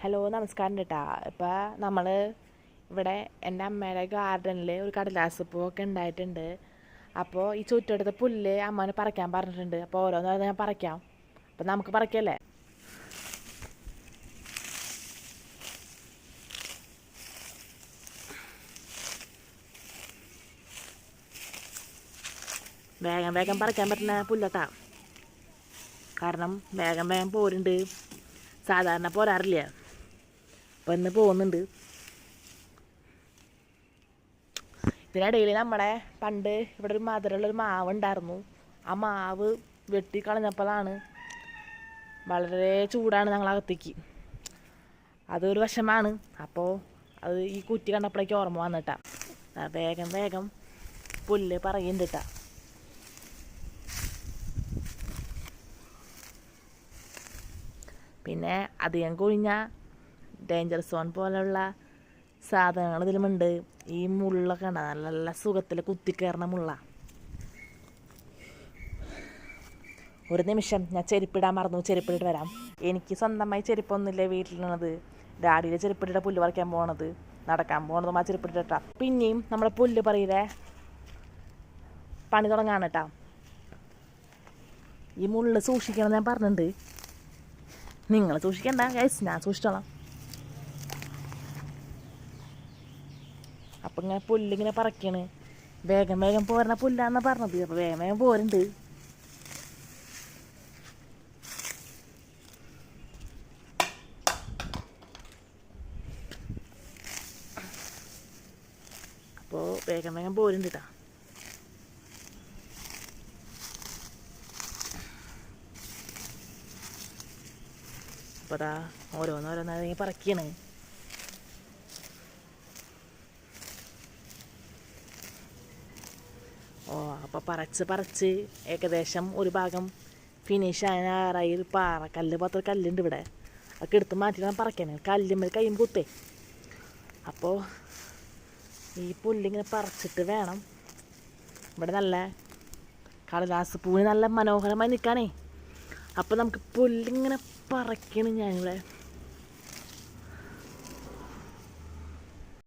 Hello നമസ്കാരം കേട്ടാ. ഇപ്പോൾ നമ്മൾ ഇവിടെ എൻ്റെ അമ്മയുടെ ഗാർഡനിൽ ഒരു കടലാസ് പൂവൊക്കെ ഉണ്ടായിട്ടുണ്ട്. അപ്പോൾ ഈ ചുറ്റെടുത്ത പുല്ല് അമ്മനെ പറിക്കാൻ പറഞ്ഞിട്ടുണ്ട്. അപ്പോൾ ഓരോന്നോരോന്ന് ഞാൻ പറിക്കാം. അപ്പോൾ നമുക്ക് പറിക്കല്ലേ. വേഗം വേഗം പറിക്കാൻ പറ്റുന്ന പുല്ലട്ടാ, കാരണം വേഗം വേഗം പോരുന്നുണ്ട്. സാധാരണ പോരാറില്ല, അപ്പം ഇന്ന് പോകുന്നുണ്ട്. ഇതിനിടയിൽ നമ്മുടെ പണ്ട് ഇവിടെ ഒരു മധുരമുള്ളൊരു മാവ് ഉണ്ടായിരുന്നു. ആ മാവ് വെട്ടിക്കളഞ്ഞപ്പോഴാണ് വളരെ ചൂടാണ് ഞങ്ങളകത്തേക്ക്. അതൊരു വശമാണ്. അപ്പോൾ അത് ഈ കുറ്റി കണ്ടപ്പോഴേക്ക് ഓർമ്മ വന്നിട്ടാ. വേഗം വേഗം പുല്ല് പറയുന്നുണ്ട്. പിന്നെ അധികം കൊഴിഞ്ഞാൽ ഡേഞ്ചർ സോൺ പോലെയുള്ള സാധനങ്ങൾ ഇതിലുമുണ്ട്. ഈ മുള്ളൊക്കെ ഉണ്ട്, നല്ല നല്ല സുഖത്തിൽ കുത്തിക്കയറുന്ന മുള്ള. ഒരു നിമിഷം ഞാൻ ചെരുപ്പിടാൻ മറന്നു, ചെരുപ്പിട്ട് വരാം. എനിക്ക് സ്വന്തമായി ചെരുപ്പൊന്നുമില്ല വീട്ടിലുള്ളത്. ഡാഡിയുടെ ചെരുപ്പിട്ടിട്ട പുല്ല് പറിക്കാൻ പോകണത്, നടക്കാൻ പോകണതും ആ ചെരുപ്പിട്ടിട്ടാ. പിന്നെയും നമ്മുടെ പുല്ല് പറയില്ലേ പണി തുടങ്ങാണ് കേട്ടാ. ഈ മുള്ള് സൂക്ഷിക്കണം ഞാൻ പറഞ്ഞിട്ടുണ്ട്. നിങ്ങൾ സൂക്ഷിക്കണ്ട ഗൈസ്, ഞാൻ സൂക്ഷിച്ചോളാം. അപ്പം ഇങ്ങനെ പുല്ലിങ്ങനെ പറിക്കണ്. വേഗം വേഗം പോരണ പുല്ലാന്നാ പറഞ്ഞത്. അപ്പോൾ വേഗം വേഗം പോരുന്നുണ്ട്. അപ്പോൾ വേഗം വേഗം പോരുന്നുണ്ട് കേട്ടോ. അപ്പോൾ അതാ ഓരോന്നോരോന്നീ പറിക്കണ്. അപ്പോൾ പറിച്ച് ഏകദേശം ഒരു ഭാഗം ഫിനിഷ് ആയി. ഒരു പാറക്കല്ല് പോലത്തെ ഒരു കല്ലുണ്ട് ഇവിടെ, അതൊക്കെ എടുത്ത് മാറ്റിയിട്ടാണ് പറിക്കാന്. കല്ലുമ്മൽ കയ്യും കുത്തേ. അപ്പോൾ ഈ പുല്ലിങ്ങനെ പറിച്ചിട്ട് വേണം. ഇവിടെ നല്ല കടലാസ് പൂവിന് നല്ല മനോഹരമായി നിൽക്കാനേ. അപ്പോൾ നമുക്ക് പുല്ലിങ്ങനെ പറിക്കണം ഞാനിവിടെ.